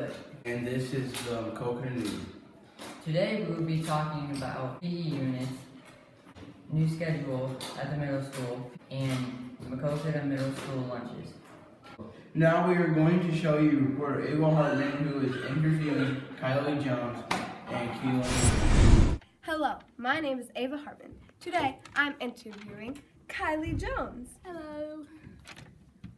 Wood. And this is the Maquoketa News. Today we will be talking about PE units, new schedule at the middle school, and Maquoketa Middle School lunches. Now we are going to show you reporter Ava Hartman, who is interviewing Kylie Jones and Keelan. Hello, my name is Ava Hartman. Today I'm interviewing Kylie Jones. Hello.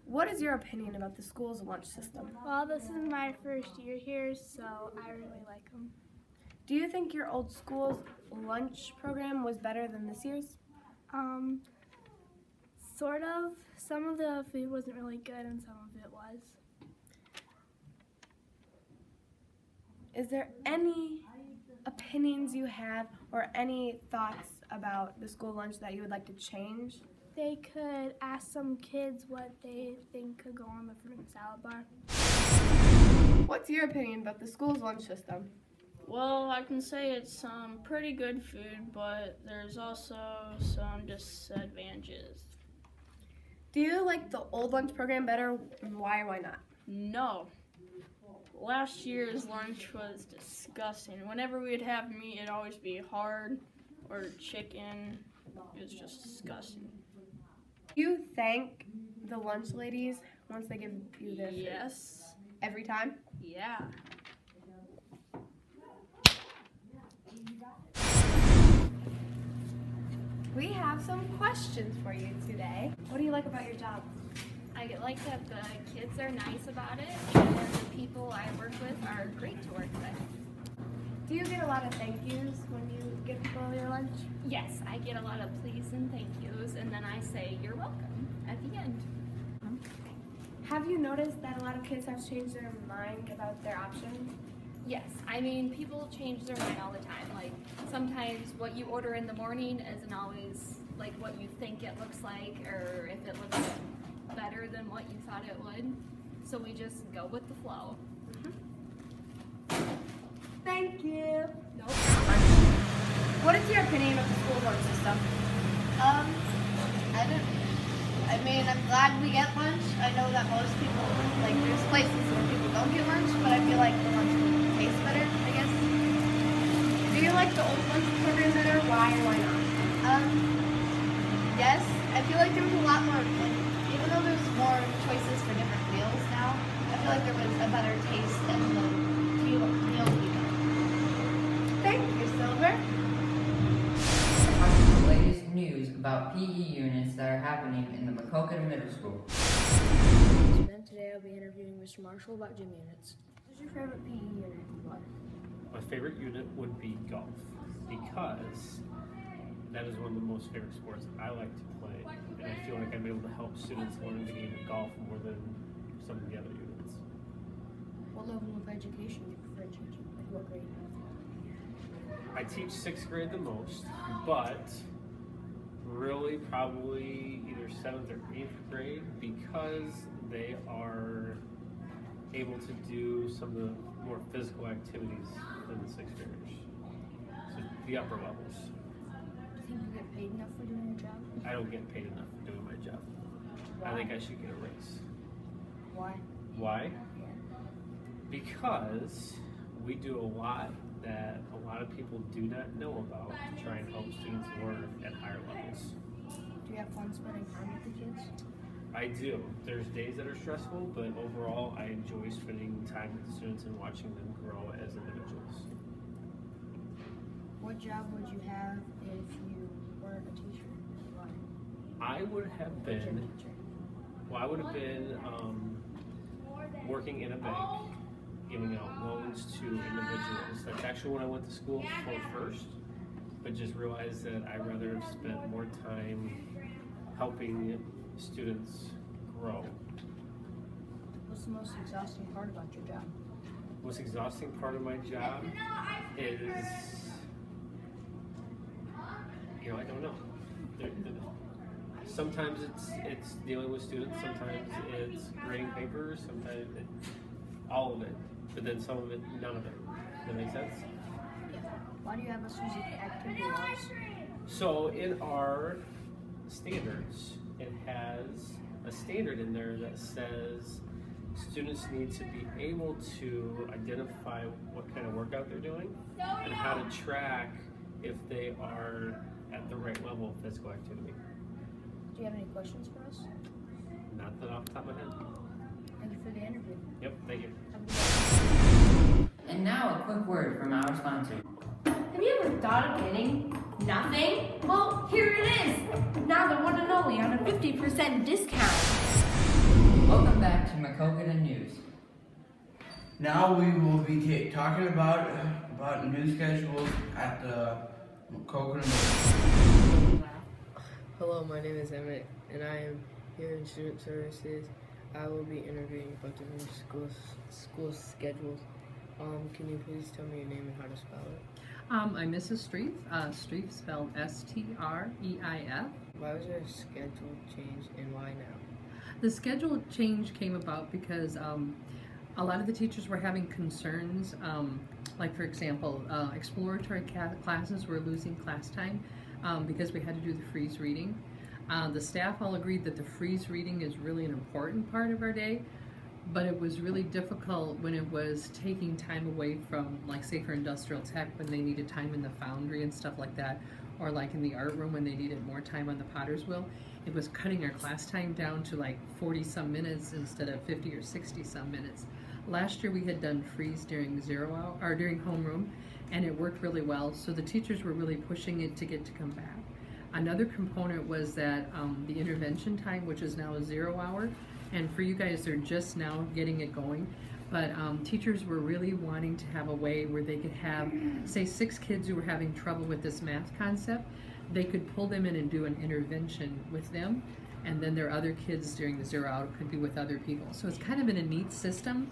What is your opinion about the school's lunch system? Well, this is my first year here, so I really like them. Do you think your old school's lunch program was better than this year's? Sort of. Some of the food wasn't really good and some of it was. Is there any opinions you have or any thoughts about the school lunch that you would like to change? They could ask some kids what they think could go on the fruit and salad bar. What's your opinion about the school's lunch system? Well, I can say it's pretty good food, but there's also some disadvantages. Do you like the old lunch program better, and why or why not? No. Last year's lunch was disgusting. Whenever we'd have meat, it'd always be hard or chicken. It was just disgusting. Do you thank the lunch ladies once they give you their food? Yes. Every time? Yeah. We have some questions for you today. What do you like about your job? I like that the kids are nice about it and the people I work with are great to work with. Do you get a lot of thank yous when you give people your lunch? Yes, I get a lot of please and thank yous and then I say you're welcome at the end. Have you noticed that a lot of kids have changed their mind about their options? Yes, I mean people change their mind all the time. Like sometimes what you order in the morning isn't always like what you think it looks like or if it looks better than what you thought it would. So we just go with the flow. Thank you. No problem. What is your opinion of the school lunch system? I'm glad we get lunch. I know that most people, there's places where people don't get lunch, but I feel like the lunch would taste better, I guess. Do you like the old lunch program better? Why or why not? Yes, I feel like there was a lot more, even though there's more choices for different meals now, I feel like there was a better taste and the meals we got. Thank you, Silver. The latest news about PE units that are happening in the Maquoketa Middle School. And today I'll be interviewing Mr. Marshall about gym units. What's your favorite PE unit and why? My favorite unit would be golf because that is one of the most favorite sports I like to play, and I feel like I'm able to help students learn the game of golf more than some of the other units. What level of education do you prefer teaching? Like what grade? I teach 6th grade the most, but really probably either 7th or 8th grade because they are able to do some of the more physical activities than the 6th graders. So the upper levels. Do you think you get paid enough for doing your job? I don't get paid enough for doing my job. Why? I think I should get a raise. Why? Why? Yeah. Because we do a lot that a lot of people do not know about to try and help students learn at higher levels. Do you have fun spending time with the kids? I do. There's days that are stressful, but overall I enjoy spending time with the students and watching them grow as individuals. What job would you have if you weren't a teacher? Why? I would have been working in a bank, giving out loans to individuals. That's actually what I went to school for first, but just realized that I'd rather have spent more time helping students grow. What's the most exhausting part about your job? Most exhausting part of my job is, I don't know. Sometimes it's dealing with students, sometimes it's grading papers, sometimes all of it, but then some of it, none of it. Does that make sense? Yeah. Why do you have us using activity logs? So in our standards, it has a standard in there that says students need to be able to identify what kind of workout they're doing and how to track if they are at the right level of physical activity. Do you have any questions for us? Not that off the top of my head. Thank you for the interview. Yep, thank you. Have a good day. And now a quick word from our sponsor. Have you ever thought of getting nothing? Well, here it is. Now the one and only on a 50% discount. Welcome back to Maquoketa News. Now we will be talking about new schedules at the Maquoketa Middle. Hello, my name is Emmett, and I am here in Student Services. I will be interviewing about the new school schedules. Can you please tell me your name and how to spell it? I'm Mrs. Streif. Streif spelled S-T-R-E-I-F. Why was there a schedule change and why now? The schedule change came about because a lot of the teachers were having concerns, like for example, exploratory classes were losing class time because we had to do the freeze reading. The staff all agreed that the freeze reading is really an important part of our day, but it was really difficult when it was taking time away from, like say for industrial tech, when they needed time in the foundry and stuff like that, or like in the art room when they needed more time on the potter's wheel. It was cutting our class time down to like 40 some minutes instead of 50 or 60 some minutes. Last year we had done freeze during during homeroom, and it worked really well, so the teachers were really pushing it to get to come back. Another component was that the intervention time, which is now a 0 hour, and for you guys they're just now getting it going, but teachers were really wanting to have a way where they could have, say, 6 kids who were having trouble with this math concept. They could pull them in and do an intervention with them, and then their other kids during the 0 hour could be with other people. So it's kind of been a neat system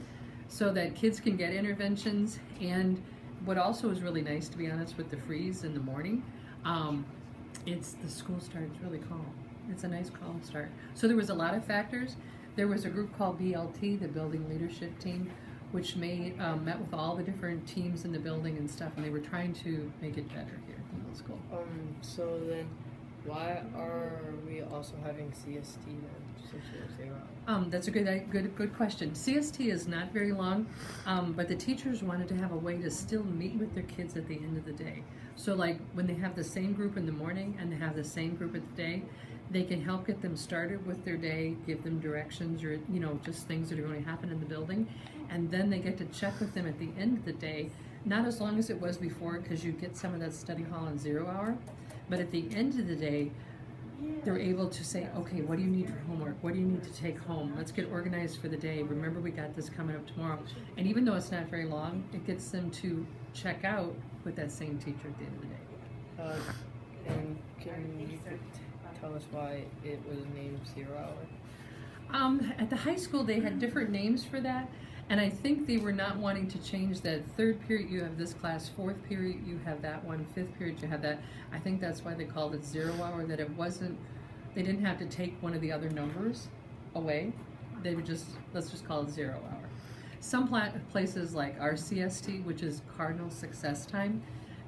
so that kids can get interventions. And what also is really nice, to be honest, with the freeze in the morning, it's the school starts really calm. It's a nice calm start. So there was a lot of factors. There was a group called BLT, the Building Leadership Team, which met with all the different teams in the building and stuff, and they were trying to make it better here in middle school. So then, why are we also having CST then, since we're 0 hour? That's a good question. CST is not very long, but the teachers wanted to have a way to still meet with their kids at the end of the day. So like when they have the same group in the morning and they have the same group at the day, they can help get them started with their day, give them directions or, you know, just things that are going to happen in the building. And then they get to check with them at the end of the day, not as long as it was before, because you get some of that study hall in 0 hour, but at the end of the day, they're able to say, okay, what do you need for homework? What do you need to take home? Let's get organized for the day. Remember, we got this coming up tomorrow. And even though it's not very long, it gets them to check out with that same teacher at the end of the day. And can you tell us why it was named 0 hour? At the high school, they had different names for that. And I think they were not wanting to change that. 3rd period, you have this class. 4th period, you have that one. 5th period, you have that. I think that's why they called it 0 hour, that it wasn't, they didn't have to take one of the other numbers away. They would just, let's just call it 0 hour. Some places like our CST, which is Cardinal Success Time,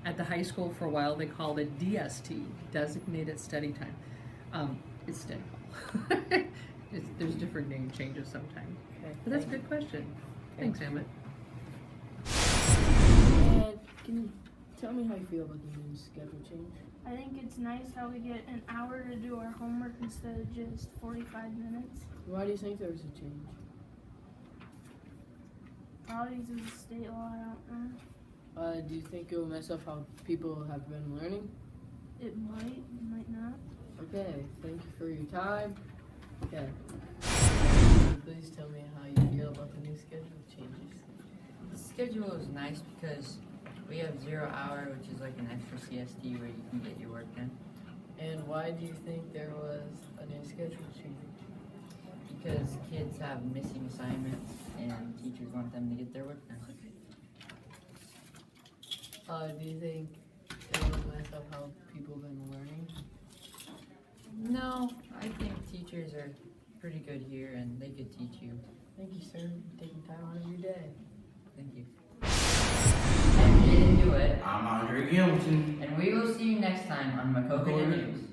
at the high school for a while they called it DST, Designated Study Time. It's study hall. There's different name changes sometimes. Okay, but that's a good question. Thanks, Emmett. And can you tell me how you feel about the new schedule change? I think it's nice how we get an hour to do our homework instead of just 45 minutes. Why do you think there was a change? Probably because of the state law, I don't know. Do you think it will mess up how people have been learning? It might not. Okay, thank you for your time. Okay. Please tell me how you feel about the new schedule changes. The schedule is nice because we have 0 hour, which is like an extra CST where you can get your work done. And why do you think there was a new schedule change? Because kids have missing assignments and teachers want them to get their work done. Do you think it will mess up how people have been learning? No, I think teachers are pretty good here and they could teach you. Thank you, sir, for taking time out of your day. Thank you. And we didn't do it. I'm Andre Gilton. And we will see you next time on Maquoketa News.